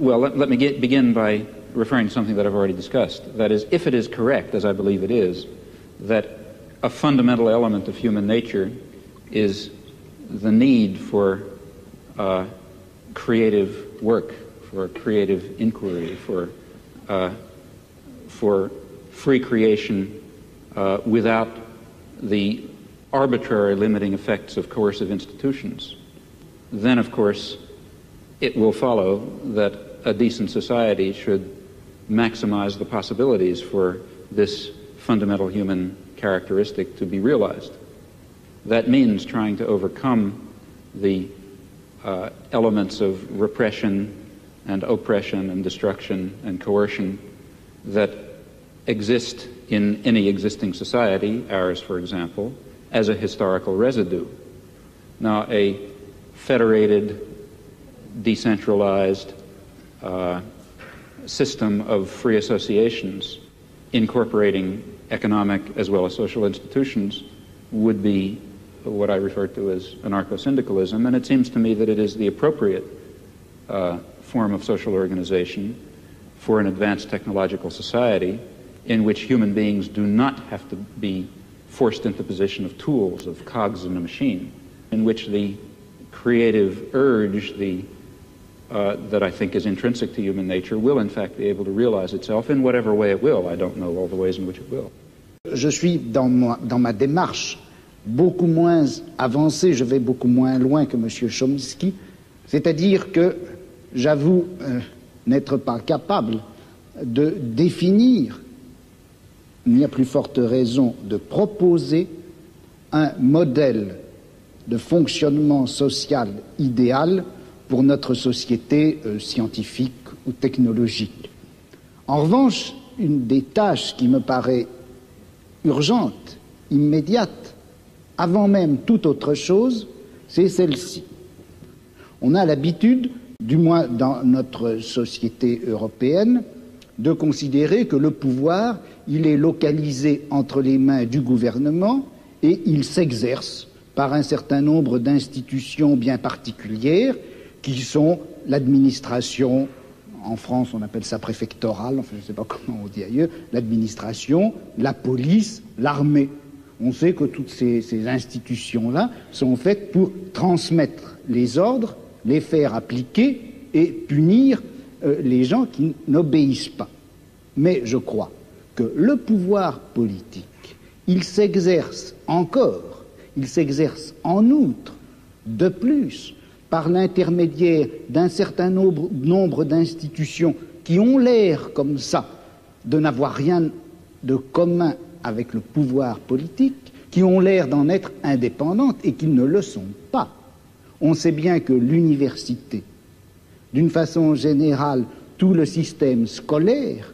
Well, let me begin by referring to something that I've already discussed. That is, if it is correct, as I believe it is, that a fundamental element of human nature is the need for creative work, for creative inquiry, for free creation without the arbitrary limiting effects of coercive institutions, then, of course, it will follow that a decent society should maximize the possibilities for this fundamental human characteristic to be realized. That means trying to overcome the elements of repression and oppression and destruction and coercion that exist in any existing society, ours, for example, as a historical residue. Now, a federated, decentralized system of free associations incorporating economic as well as social institutions would be what I refer to as anarcho-syndicalism, and it seems to me that it is the appropriate form of social organization for an advanced technological society in which human beings do not have to be forced into the position of tools, of cogs in a machine, in which the creative urge, that I think is intrinsic to human nature, will in fact be able to realize itself in whatever way it will. I don't know all the ways in which it will. Je suis dans ma démarche beaucoup moins avancé, je vais beaucoup moins loin que M. Chomsky, c'est-à-dire que j'avoue n'être pas capable de définir, il n'y a plus forte raison de proposer un modèle de fonctionnement social idéal pour notre société scientifique ou technologique. En revanche, une des tâches qui me paraît urgente, immédiate, avant même toute autre chose, c'est celle-ci. On a l'habitude, du moins dans notre société européenne, de considérer que le pouvoir, il est localisé entre les mains du gouvernement et il s'exerce par un certain nombre d'institutions bien particulières qui sont l'administration, en France on appelle ça préfectorale, enfin je ne sais pas comment on dit ailleurs, l'administration, la police, l'armée. On sait que toutes ces institutions-là sont faites pour transmettre les ordres, les faire appliquer et punir les gens qui n'obéissent pas. Mais je crois que le pouvoir politique, il s'exerce encore, il s'exerce en outre, de plus, par l'intermédiaire d'un certain nombre d'institutions qui ont l'air comme ça de n'avoir rien de commun avec le pouvoir politique, qui ont l'air d'en être indépendantes et qui ne le sont pas. On sait bien que l'université, d'une façon générale, tout le système scolaire,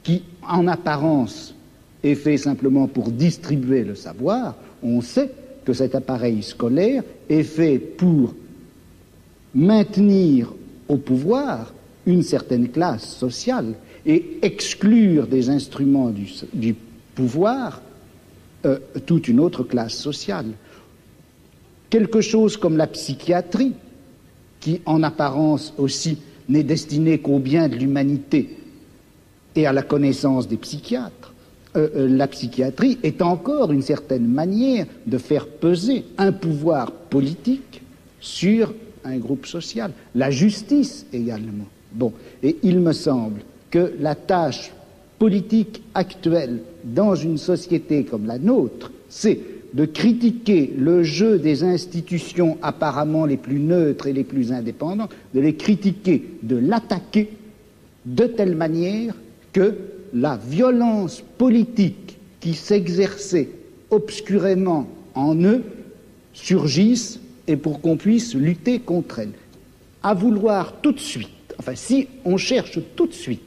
qui en apparence est fait simplement pour distribuer le savoir, on sait que cet appareil scolaire est fait pour maintenir au pouvoir une certaine classe sociale et exclure des instruments du pouvoir toute une autre classe sociale. Quelque chose comme la psychiatrie, qui en apparence aussi n'est destinée qu'au bien de l'humanité et à la connaissance des psychiatres, la psychiatrie est encore une certaine manière de faire peser un pouvoir politique sur un groupe social. La justice également. Bon, et il me semble que la tâche politique actuelle dans une société comme la nôtre, c'est de critiquer le jeu des institutions apparemment les plus neutres et les plus indépendantes, de les critiquer, de l'attaquer de telle manière que la violence politique qui s'exerçait obscurément en eux surgisse et pour qu'on puisse lutter contre elle. À vouloir tout de suite, enfin si on cherche tout de suite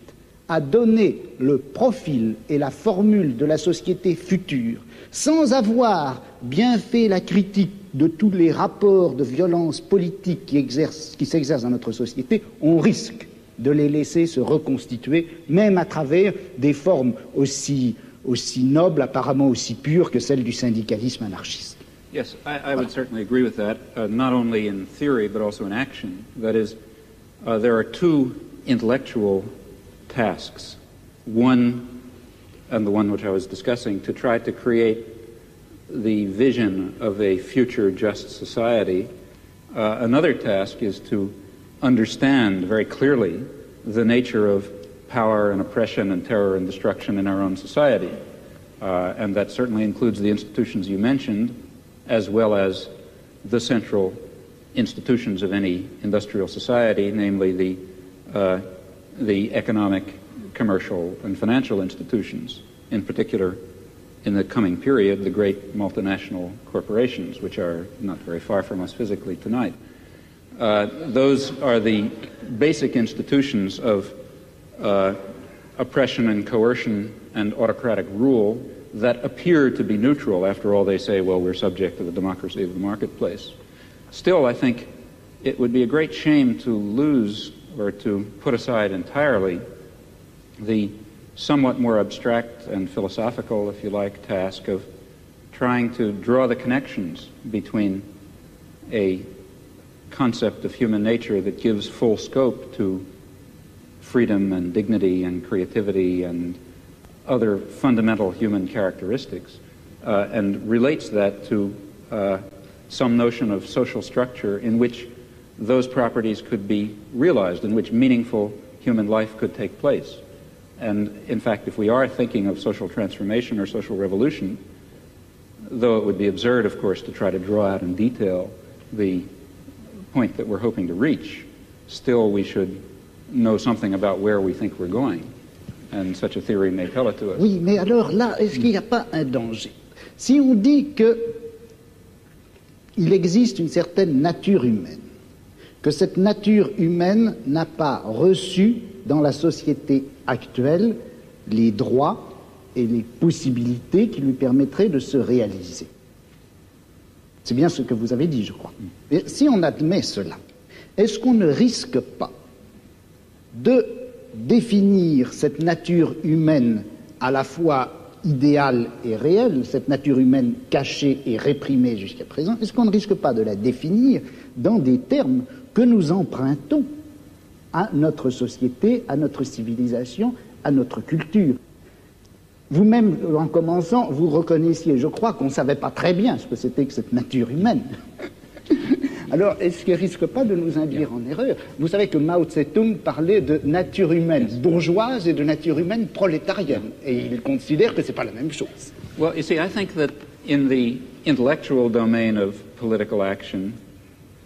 à donner le profil et la formule de la société future sans avoir bien fait la critique de tous les rapports de violence politique qui s'exercent dans notre société, on risque de les laisser se reconstituer, même à travers des formes aussi nobles, apparemment aussi pures que celles du syndicalisme anarchiste. Yes, I would certainly agree with that, not only in theory but also in action. That is, there are two intellectual tasks. One, and the one which I was discussing, to try to create the vision of a future just society. Another task is to understand very clearly the nature of power and oppression and terror and destruction in our own society. And that certainly includes the institutions you mentioned, as well as the central institutions of any industrial society, namely the economic, commercial, and financial institutions, in particular, in the coming period, the great multinational corporations, which are not very far from us physically tonight. Those are the basic institutions of oppression and coercion and autocratic rule that appear to be neutral. After all, they say, well, we're subject to the democracy of the marketplace. Still, I think it would be a great shame to lose or to put aside entirely the somewhat more abstract and philosophical, if you like, task of trying to draw the connections between a concept of human nature that gives full scope to freedom and dignity and creativity and other fundamental human characteristics, and relates that to some notion of social structure in which those properties could be realized, in which meaningful human life could take place. And in fact, if we are thinking of social transformation or social revolution, though it would be absurd, of course, to try to draw out in detail the point that we're hoping to reach, still we should know something about where we think we're going. And such a theory may tell it to us. Oui, mais alors là, est-ce qu'il n'y a pas un danger? Si on dit que il existe une certaine nature humaine, que cette nature humaine n'a pas reçu dans la société actuelle les droits et les possibilités qui lui permettraient de se réaliser. C'est bien ce que vous avez dit, je crois. Et si on admet cela, est-ce qu'on ne risque pas de définir cette nature humaine à la fois idéale et réelle, cette nature humaine cachée et réprimée jusqu'à présent, est-ce qu'on ne risque pas de la définir dans des termes que nous empruntons à notre société, à notre civilisation, à notre culture? Vous-même, en commençant, vous reconnaissiez, je crois, qu'on ne savait pas très bien ce que c'était que cette nature humaine. Alors, est-ce qu'il ne risque pas de nous induire en erreur? Vous savez que Mao Tse-tung parlait de nature humaine bourgeoise et de nature humaine prolétarienne, et il considère que ce n'est pas la même chose. Well, you see, I think that in the intellectual domain of political action,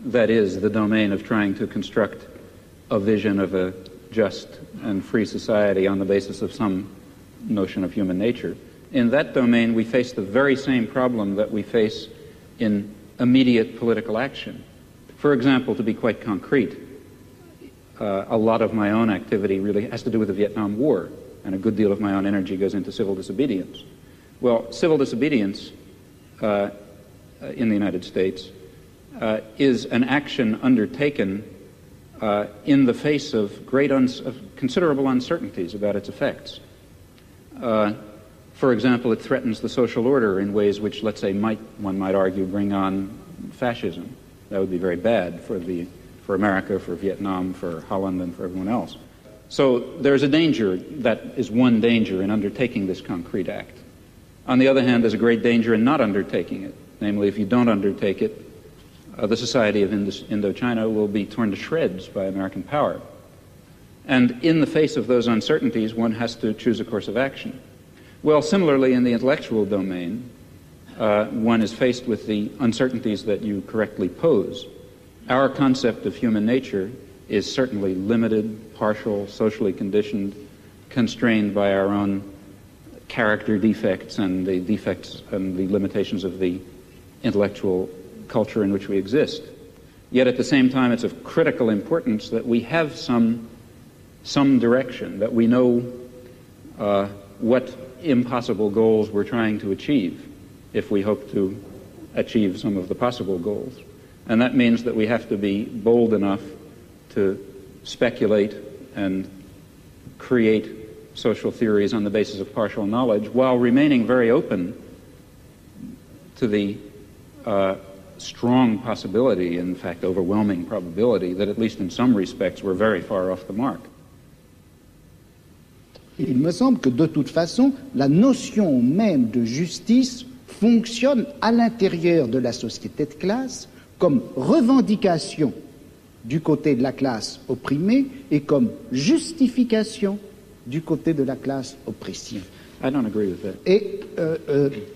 that is, the domain of trying to construct a vision of a just and free society on the basis of some notion of human nature, in that domain we face the very same problem that we face in immediate political action. For example, to be quite concrete, a lot of my own activity really has to do with the Vietnam War, and a good deal of my own energy goes into civil disobedience. Well, civil disobedience in the United States is an action undertaken in the face of considerable uncertainties about its effects. For example, it threatens the social order in ways which, let's say, one might argue, bring on fascism. That would be very bad for America, for Vietnam, for Holland, and for everyone else. So there's a danger, that is one danger in undertaking this concrete act. On the other hand, there's a great danger in not undertaking it. Namely, if you don't undertake it, the society of Indochina will be torn to shreds by American power. And in the face of those uncertainties, one has to choose a course of action. Well, similarly, in the intellectual domain, one is faced with the uncertainties that you correctly pose. Our concept of human nature is certainly limited, partial, socially conditioned, constrained by our own character defects and the defects and the limitations of the intellectual culture in which we exist. Yet at the same time, it's of critical importance that we have some direction, that we know what impossible goals we're trying to achieve if we hope to achieve some of the possible goals. And that means that we have to be bold enough to speculate and create social theories on the basis of partial knowledge while remaining very open to the strong possibility, in fact overwhelming probability, that at least in some respects we're very far off the mark. Il me semble que de toute façon, la notion même de justice fonctionne à l'intérieur de la société de classe comme revendication du côté de la classe opprimée et comme justification du côté de la classe oppressive. I don't agree with that. Et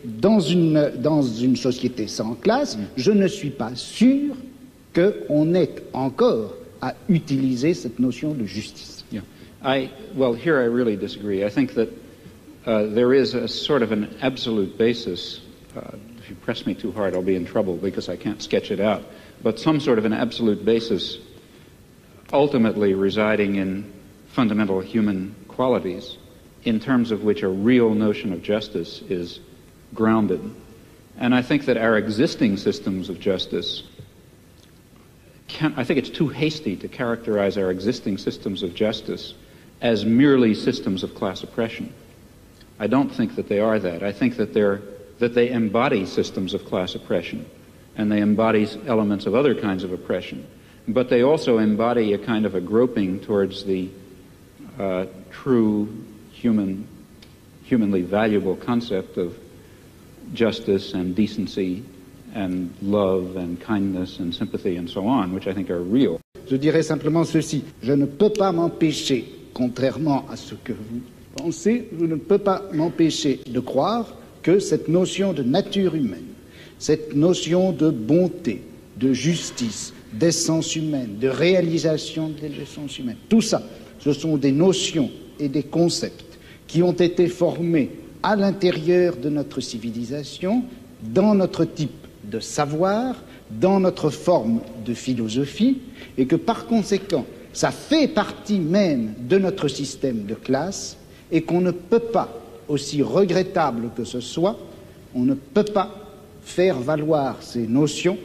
dans une société sans classe, je ne suis pas sûr qu'on ait encore à utiliser cette notion de justice. Yeah. Well, here I really disagree. I think that there is a sort of an absolute basis. If you press me too hard, I'll be in trouble because I can't sketch it out. But some sort of an absolute basis ultimately residing in fundamental human qualities in terms of which a real notion of justice is grounded. And I think that our existing systems of justice I think it's too hasty to characterize our existing systems of justice as merely systems of class oppression. I don't think that they are that. I think that they embody systems of class oppression, and they embody elements of other kinds of oppression. But they also embody a kind of a groping towards the true humanly valuable concept of justice and decency and love and kindness and sympathy and so on, which I think are real. Je dirais simplement ceci. Je ne peux pas m'empêcher, contrairement à ce que vous pensez, je ne peux pas m'empêcher de croire que cette notion de nature humaine, cette notion de bonté, de justice, d'essence humaine, de réalisation de l'essence humaine, tout ça, ce sont des notions et des concepts qui ont été formés à l'intérieur de notre civilisation, dans notre type de savoir, dans notre forme de philosophie, et que par conséquent, ça fait partie même de notre système de classe, et qu'on ne peut pas, aussi regrettable que ce soit, on ne peut pas faire valoir ces notions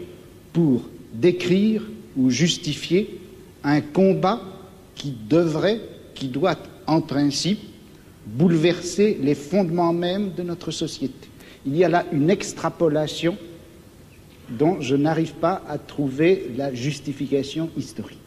pour décrire ou justifier un combat qui doit en principe bouleverser les fondements même de notre société. Il y a là une extrapolation dont je n'arrive pas à trouver la justification historique.